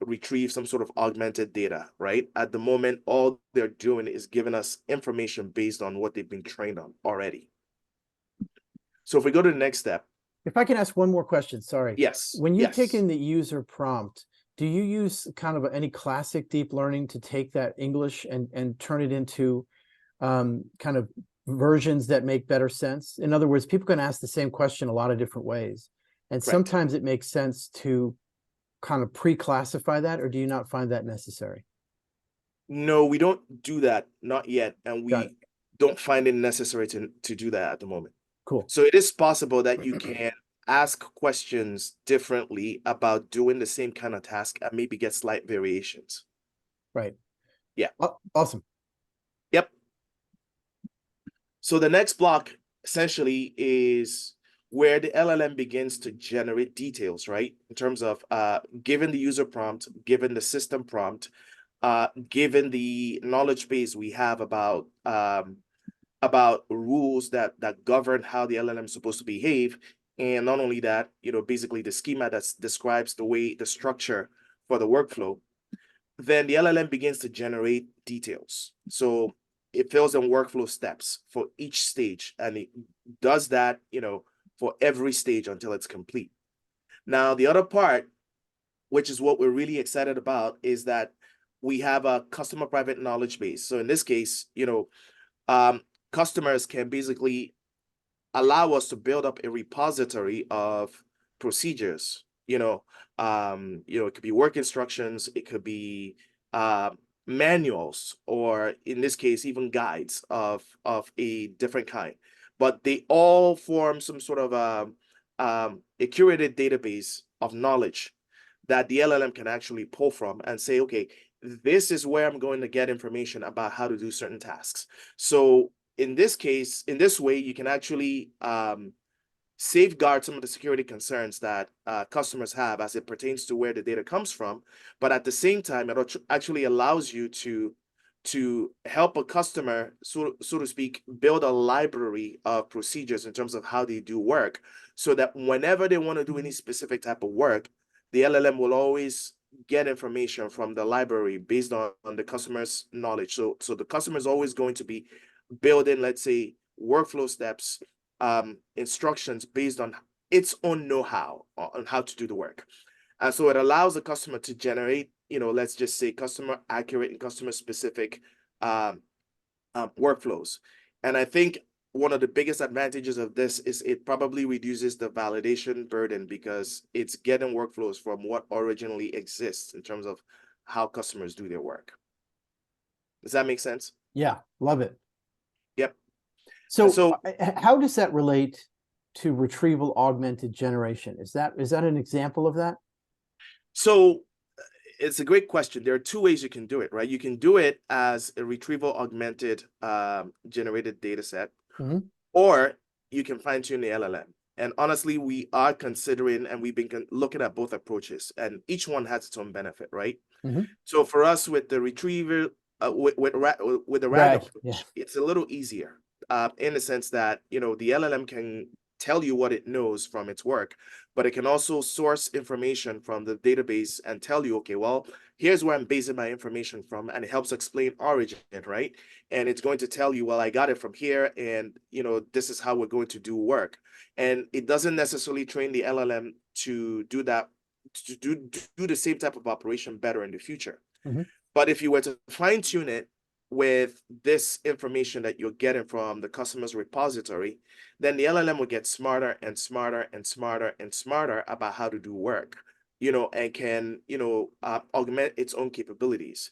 retrieve some sort of augmented data, right? At the moment, all they're doing is giving us information based on what they've been trained on already. So if we go to the next step. If I can ask one more question, sorry. Yes. When you Yes. take in the user prompt, do you use kind of any classic deep learning to take that English and turn it into kind of versions that make better sense? In other words, people can ask the same question a lot of different ways. And Correct. sometimes it makes sense to kind of pre-classify that, or do you not find that necessary? No, we don't do that, not yet. And Got we it. don't find it necessary to do that at the moment. Cool. So it is possible that you can ask questions differently about doing the same kind of task and maybe get slight variations. Right. Yeah. Awesome. Yep. So the next block essentially is where the LLM begins to generate details, right? In terms of given the user prompt, given the system prompt, given the knowledge base we have about rules that govern how the LLM is supposed to behave. And not only that, basically the schema that describes the structure for the workflow, then the LLM begins to generate details. So it fills in workflow steps for each stage, and it does that, for every stage until it's complete. Now, the other part, which is what we're really excited about, is that we have a customer private knowledge base. So in this case, customers can basically allow us to build up a repository of procedures. It could be work instructions, it could be manuals, or in this case, even guides of a different kind, but they all form some sort of a curated database of knowledge that the LLM can actually pull from and say, okay, this is where I'm going to get information about how to do certain tasks. So in this case, in this way, you can actually safeguard some of the security concerns that customers have as it pertains to where the data comes from. But at the same time, it actually allows you to help a customer, so to speak, build a library of procedures in terms of how they do work, so that whenever they want to do any specific type of work, the LLM will always get information from the library based on the customer's knowledge. So the customer is always going to be building, let's say, workflow steps, instructions based on its own know-how on how to do the work. And so it allows the customer to generate, let's just say, customer accurate and customer specific workflows. And I think one of the biggest advantages of this is it probably reduces the validation burden, because it's getting workflows from what originally exists in terms of how customers do their work. Does that make sense? Yeah, love it. Yep. So how does that relate to retrieval augmented generation? Is that an example of that? So it's a great question. There are two ways you can do it, right? You can do it as a retrieval augmented generated data set, or you can fine tune the LLM. And honestly, we are considering, and we've been looking at both approaches, and each one has its own benefit, right? So for us, with the retriever, with the RAG approach, it's a little easier in the sense that, the LLM can tell you what it knows from its work, but it can also source information from the database and tell you, okay, well, here's where I'm basing my information from, and it helps explain origin, right? And it's going to tell you, well, I got it from here, and this is how we're going to do work. And it doesn't necessarily train the LLM to do that, to do the same type of operation better in the future. But if you were to fine tune it with this information that you're getting from the customer's repository, then the LLM will get smarter and smarter and smarter and smarter about how to do work, and can, augment its own capabilities.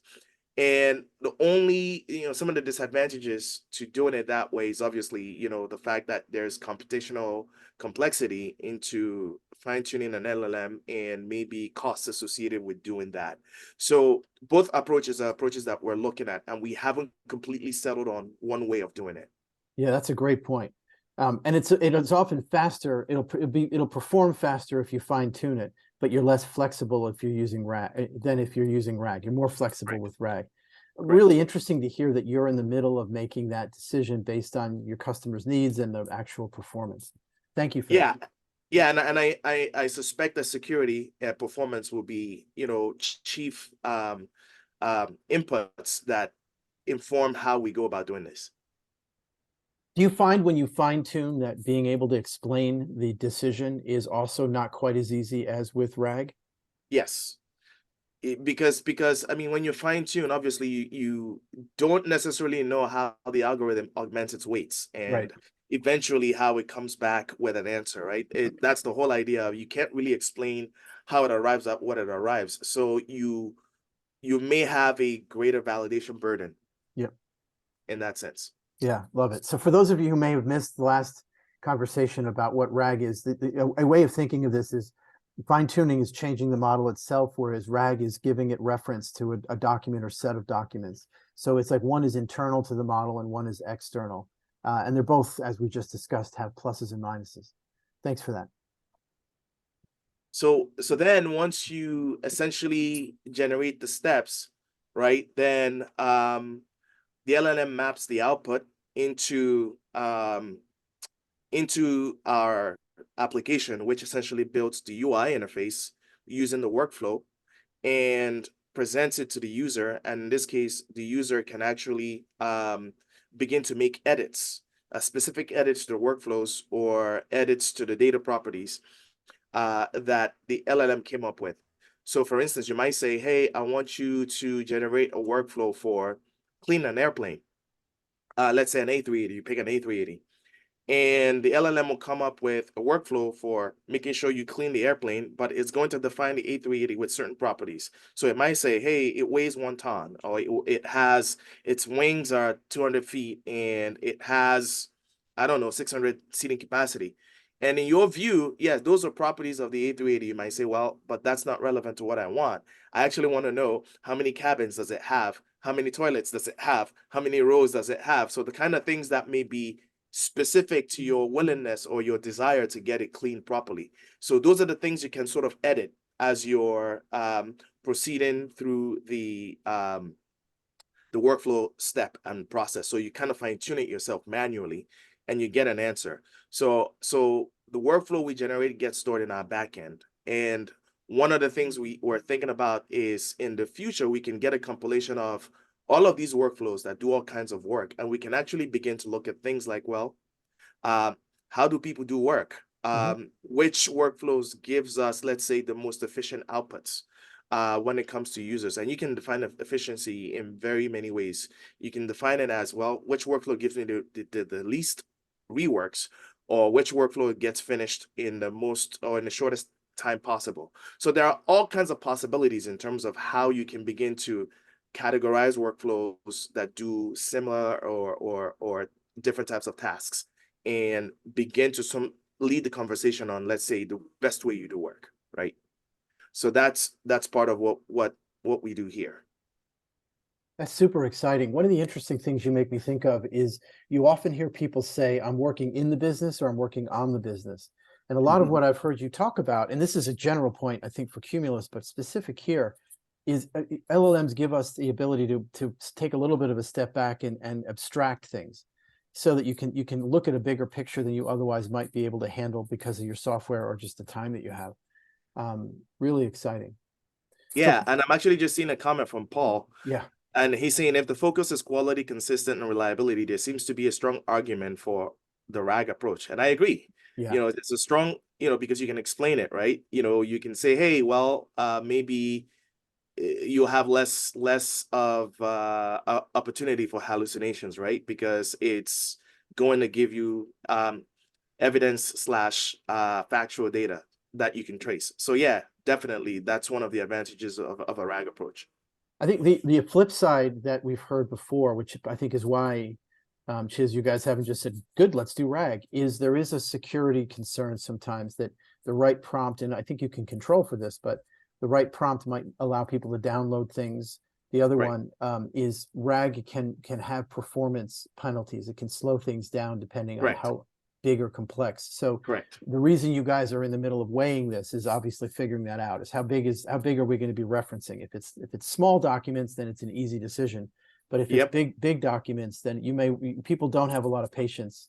And the only, some of the disadvantages to doing it that way is obviously, the fact that there's computational complexity into fine-tuning an LLM, and maybe costs associated with doing that. So both approaches are approaches that we're looking at, and we haven't completely settled on one way of doing it. Yeah, that's a great point. And it's often faster. It'll perform faster if you fine tune it, but you're less flexible if you're using RAG than if you're using RAG. You're more flexible with RAG. Really interesting to hear that you're in the middle of making that decision based on your customers' needs and the actual performance. Thank you for that. Yeah, and I suspect that security and performance will be, chief inputs that inform how we go about doing this. Do you find when you fine tune that being able to explain the decision is also not quite as easy as with RAG? Yes. Because I mean, when you fine tune, obviously you don't necessarily know how the algorithm augments its weights, and eventually how it comes back with an answer, right? That's the whole idea of, you can't really explain how it arrives at what it arrives. So you may have a greater validation burden. In that sense. Yeah, love it. So for those of you who may have missed the last conversation about what RAG is, a way of thinking of this is fine tuning is changing the model itself, whereas RAG is giving it reference to a document or set of documents. So it's like one is internal to the model and one is external. And they're both, as we just discussed, have pluses and minuses. Thanks for that. So then once you essentially generate the steps, right, then the LLM maps the output into our application, which essentially builds the UI interface using the workflow and presents it to the user. And in this case, the user can actually begin to make edits, specific edits to the workflows or edits to the data properties that the LLM came up with. So for instance, you might say, hey, I want you to generate a workflow for clean an airplane. Let's say an A380, you pick an A380. and the LLM will come up with a workflow for making sure you clean the airplane, but it's going to define the A380 with certain properties. So it might say, hey, it weighs 1 ton, or it has, its wings are 200 feet, and it has, I don't know, 600 seating capacity. And in your view, yes, those are properties of the A380. You might say, well, but that's not relevant to what I want. I actually want to know, how many cabins does it have? How many toilets does it have? How many rows does it have? So the kind of things that may be specific to your willingness or your desire to get it cleaned properly. So those are the things you can sort of edit as you're proceeding through the workflow step and process. So you kind of fine tune it yourself manually, and you get an answer. So the workflow we generate gets stored in our backend. And one of the things we're thinking about is, in the future, we can get a compilation of all of these workflows that do all kinds of work, and we can actually begin to look at things like, well, how do people do work? Which workflows gives us, let's say, the most efficient outputs when it comes to users? And you can define efficiency in very many ways. You can define it as, well, which workflow gives me the least reworks, or which workflow gets finished in the most, or in the shortest time possible. So there are all kinds of possibilities in terms of how you can begin to categorize workflows that do similar or different types of tasks, and begin to lead the conversation on, let's say, the best way you do work, right? So that's part of what we do here. That's super exciting. One of the interesting things you make me think of is, you often hear people say, I'm working in the business, or I'm working on the business. And a lot of what I've heard you talk about, and this is a general point, I think, for Cumulus, but specific here, is LLMs give us the ability to take a little bit of a step back and abstract things, so that you can look at a bigger picture than you otherwise might be able to handle because of your software or just the time that you have. Really exciting. Yeah, and I'm actually just seeing a comment from Paul. Yeah. And he's saying, if the focus is quality, consistent, and reliability, there seems to be a strong argument for the RAG approach. And I agree. Yeah. You know, it's a strong, because you can explain it, right? You can say, hey, well, maybe you'll have less of opportunity for hallucinations, right? Because it's going to give you evidence / factual data that you can trace. So yeah, definitely, that's one of the advantages of a RAG approach. I think the flip side that we've heard before, which I think is why, Chiz, you guys haven't just said, good, let's do RAG, is there is a security concern sometimes that the right prompt, and I think you can control for this, but the right prompt might allow people to download things. The other one is RAG can have performance penalties. It can slow things down depending on how big or complex. So the reason you guys are in the middle of weighing this is obviously figuring that out, is how big are we going to be referencing? If it's small documents, then it's an easy decision. But if it's big documents, then people don't have a lot of patience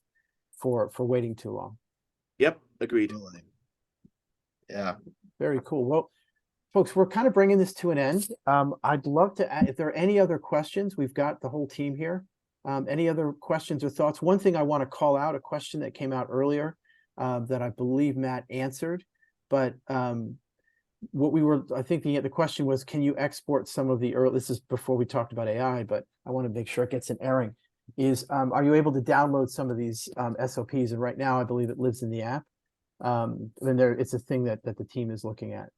for waiting too long. Yep, agreed. Yeah. Very cool. Well, folks, we're kind of bringing this to an end. I'd love to add, if there are any other questions, we've got the whole team here. Any other questions or thoughts? One thing I want to call out, a question that came out earlier that I believe Matt answered, but I think the question was, can you export some of the this is before we talked about AI, but I want to make sure it gets an airing, is are you able to download some of these SOPs? And right now I believe it lives in the app. Then it's a thing that the team is looking at.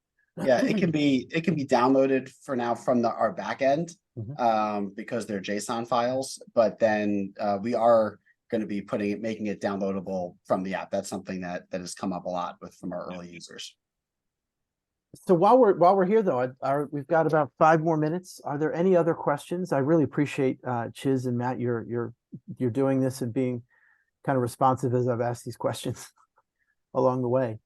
Yeah, it can be downloaded for now from our back end, because they're JSON files, but then we are going to be making it downloadable from the app. That's something that has come up a lot from our early users. So while we're here though, we've got about 5 more minutes. Are there any other questions? I really appreciate Chiz and Matt, you're doing this and being kind of responsive as I've asked these questions along the way.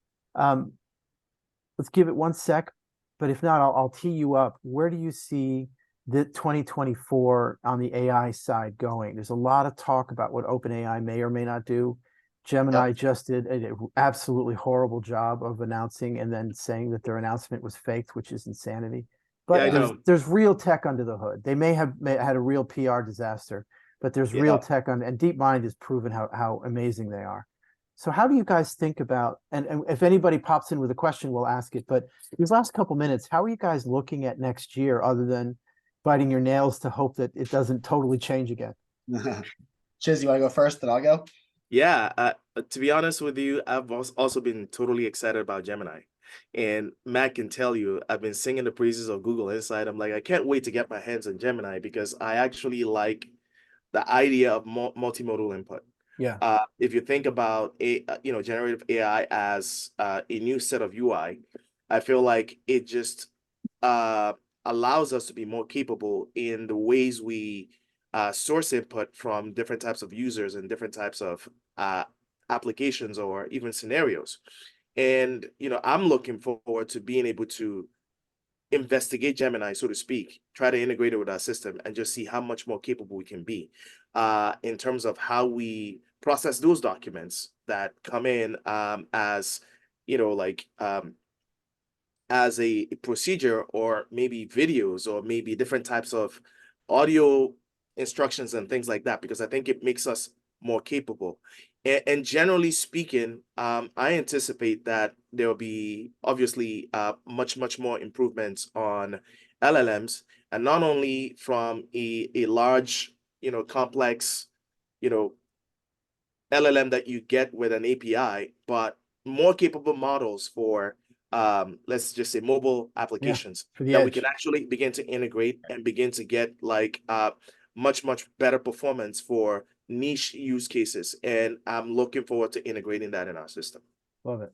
Let's give it 1 sec, but if not, I'll tee you up. Where do you see the 2024 on the AI side going? There's a lot of talk about what OpenAI may or may not do. Gemini just did an absolutely horrible job of announcing and then saying that their announcement was faked, which is insanity. But there's real tech under the hood. They may have had a real PR disaster, but there's real tech and DeepMind has proven how amazing they are. So how do you guys think about, and if anybody pops in with a question, we'll ask it, but these last couple minutes, how are you guys looking at next year other than biting your nails to hope that it doesn't totally change again? Chiz, you want to go first, then I'll go? Yeah, to be honest with you, I've also been totally excited about Gemini. And Matt can tell you, I've been singing the praises of Google Insight. I'm like, I can't wait to get my hands on Gemini because I actually like the idea of multimodal input. Yeah. If you think about generative AI as a new set of UI, I feel like it just uh, allows us to be more capable in the ways we source input from different types of users and different types of applications or even scenarios. And I'm looking forward to being able to investigate Gemini, so to speak, try to integrate it with our system and just see how much more capable we can be in terms of how we process those documents that come in as, like as a procedure, or maybe videos, or maybe different types of audio instructions and things like that, because I think it makes us more capable. And generally speaking, I anticipate that there will be obviously much more improvements on LLMs, and not only from a large, complex, you know, LLM that you get with an API, but more capable models for let's just say mobile applications For the that we can edge. actually begin to integrate and begin to get like much better performance for niche use cases. And I'm looking forward to integrating that in our system. Love it.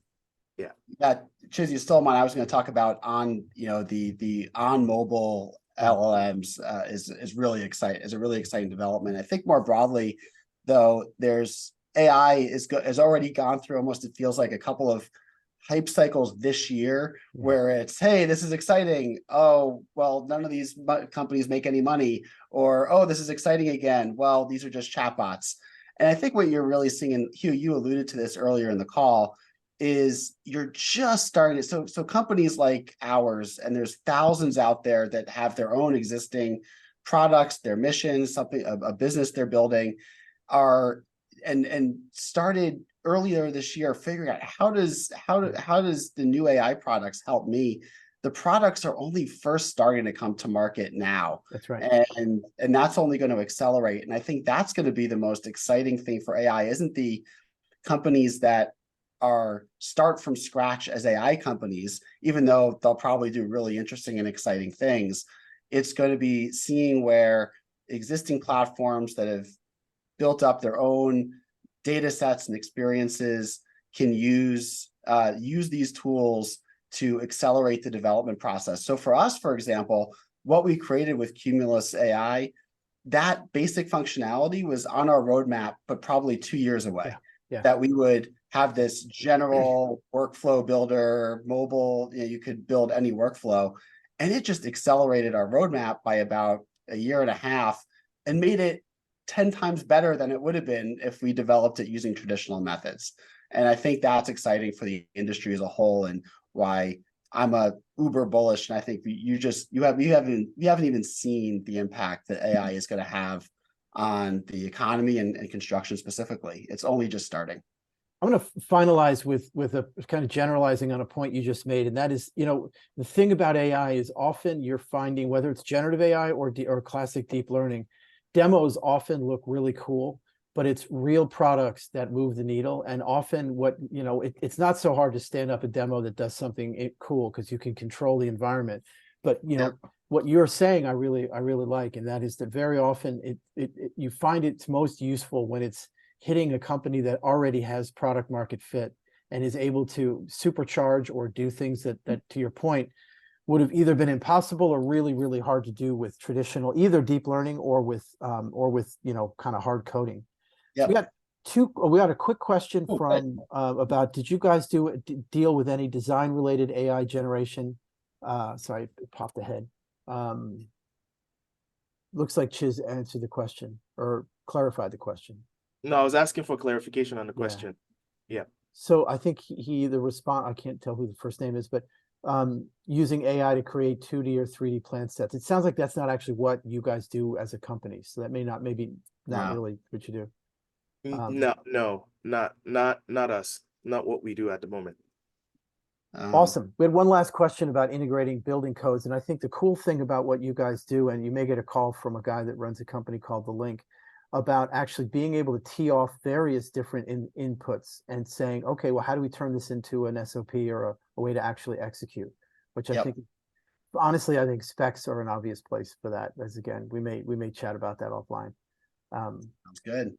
Yeah. Yeah, Chiz, you stole mine. I was going to talk about on, the on mobile LLMs is really exciting, is a really exciting development. I think more broadly, though, there's AI has already gone through almost, it feels like, a couple of hype cycles this year where it's, hey, this is exciting. Oh, well, none of these companies make any money. Or, oh, this is exciting again. Well, these are just chatbots. And I think what you're really seeing, and Hugh, you alluded to this earlier in the call, is you're just starting to, so companies like ours, and there's thousands out there that have their own existing products, their missions, something, a business they're building, are and started earlier this year figuring out how does the new AI products help me. The products are only first starting to come to market now. That's right. And that's only going to accelerate. And I think that's going to be the most exciting thing for AI, isn't the companies that start from scratch as AI companies, even though they'll probably do really interesting and exciting things. It's going to be seeing where existing platforms that have built up their own data sets and experiences can use these tools to accelerate the development process. So for us, for example, what we created with Cumulus AI, that basic functionality was on our roadmap, but probably 2 years away. Yeah. That we would have this general workflow builder, mobile, you could build any workflow. And it just accelerated our roadmap by about a year and a half and made it 10 times better than it would have been if we developed it using traditional methods. And I think that's exciting for the industry as a whole, and why I'm a uber bullish. And I think you haven't even seen the impact that AI is going to have on the economy and construction specifically. It's only just starting. I'm going to finalize with a kind of generalizing on a point you just made, and that is, the thing about AI is often you're finding, whether it's generative AI or classic deep learning, demos often look really cool, but it's real products that move the needle. And often it's not so hard to stand up a demo that does something cool because you can control the environment. But what you're saying, I really like, and that is that very often you find it's most useful when it's hitting a company that already has product market fit and is able to supercharge or do things that to your point would have either been impossible or really hard to do with traditional either deep learning or with kind of hard coding. Yep. So we got a quick question from about, did you guys deal with any design related AI generation? Sorry, it popped ahead. Looks like Chiz answered the question or clarified the question. No, I was asking for clarification on the question. Yeah. So I think the response, I can't tell who the first name is, but using AI to create 2D or 3D plan sets. It sounds like that's not actually what you guys do as a company. So that maybe not really what you do. No, not us. Not what we do at the moment. Awesome. We had one last question about integrating building codes. And I think the cool thing about what you guys do, and you may get a call from a guy that runs a company called The Link, about actually being able to tee off various different inputs and saying, okay, well, how do we turn this into an SOP or a way to actually execute? Which I Yep. think, honestly, I think specs are an obvious place for that. As again, we may chat about that offline. Sounds good.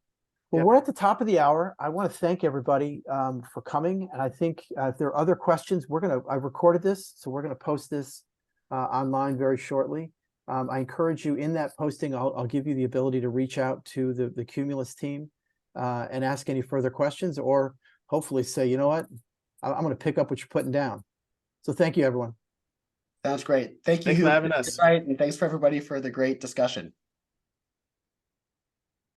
Well, Yep. we're at the top of the hour. I want to thank everybody for coming. And I think if there are other questions, I recorded this, so we're gonna post this online very shortly. I encourage you in that posting, I'll give you the ability to reach out to the Cumulus team and ask any further questions, or hopefully say, you know what, I'm gonna pick up what you're putting down. So thank you, everyone. Sounds great. Thank you, Thanks for Hugh. having us. Right, and thanks for everybody for the great discussion.